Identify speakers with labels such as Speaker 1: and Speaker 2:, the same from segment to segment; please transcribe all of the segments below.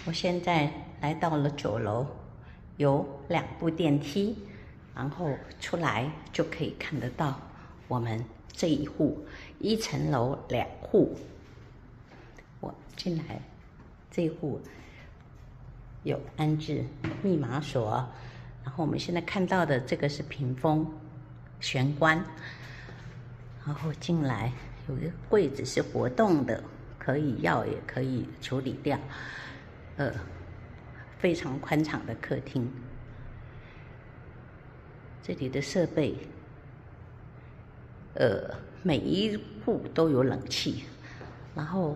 Speaker 1: 我现在来到了9楼，有2部电梯，然后出来就可以看得到我们这一户1层楼2户。我进来这一户有安置密码锁，然后我们现在看到的这个是屏风玄关，然后进来有一个柜子是活动的，可以要也可以处理掉。非常宽敞的客厅，这里的设备，每一户都有冷气，然后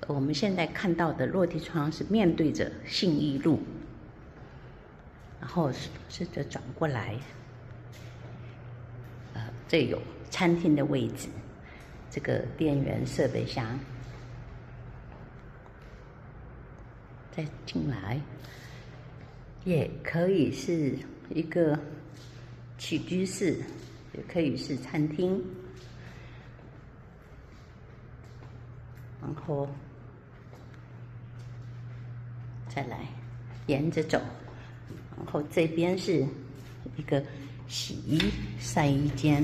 Speaker 1: 我们现在看到的落地窗是面对着信义路，然后试着转过来，这有餐厅的位置，这个电源设备箱。再进来，也可以是一个起居室，也可以是餐厅。然后再来沿着走，然后这边是一个洗衣晒衣间，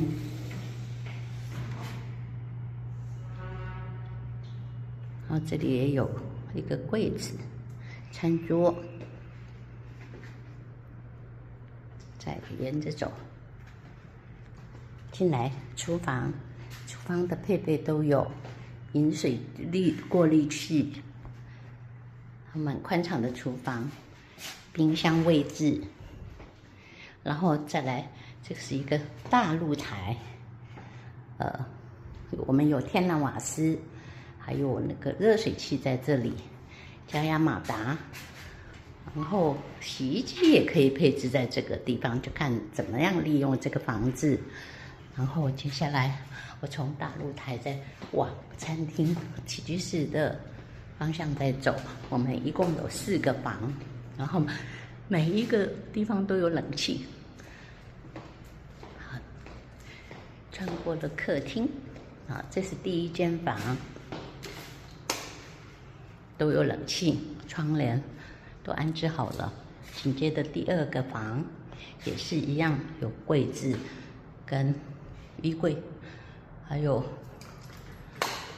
Speaker 1: 然后这里也有一个柜子。餐桌，再沿着走，进来厨房，厨房的配备都有饮水过滤器，蛮宽敞的厨房，冰箱位置，然后再来，这是一个大露台，我们有天然瓦斯，还有那个热水器在这里。加压马达，然后洗衣机也可以配置在这个地方，就看怎么样利用这个房子。然后接下来，我从大露台再往餐厅起居室的方向再走。我们一共有4个房，然后每一个地方都有冷气。好，穿过了客厅，啊，这是第1间房。都有冷气，窗帘都安置好了。紧接着第2个房也是一样，有柜子跟衣柜，还有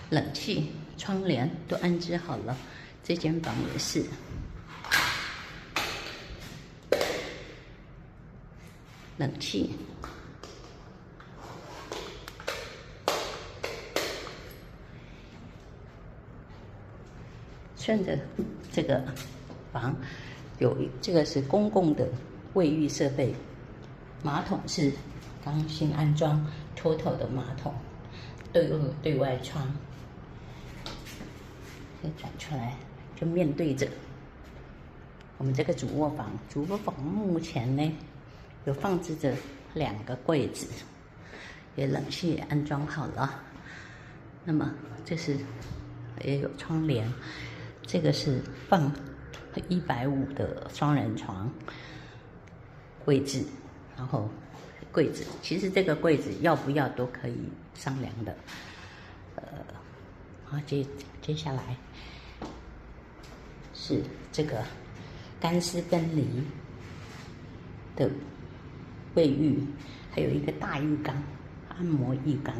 Speaker 1: 冷气，窗帘都安置好了。这间房也是，冷气。顺着这个房这个是公共的卫浴设备，马桶是刚新安装TOTO的马桶，都有对外窗。再转出来就面对着我们这个主卧房。主卧房目前呢有放置着2个柜子，也冷气也安装好了。那么这是也有窗帘。这个是放150的双人床位置，然后柜子，其实这个柜子要不要都可以商量的。好，接下来是这个干湿分离的卫浴，还有一个大浴缸、按摩浴缸。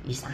Speaker 1: 以上。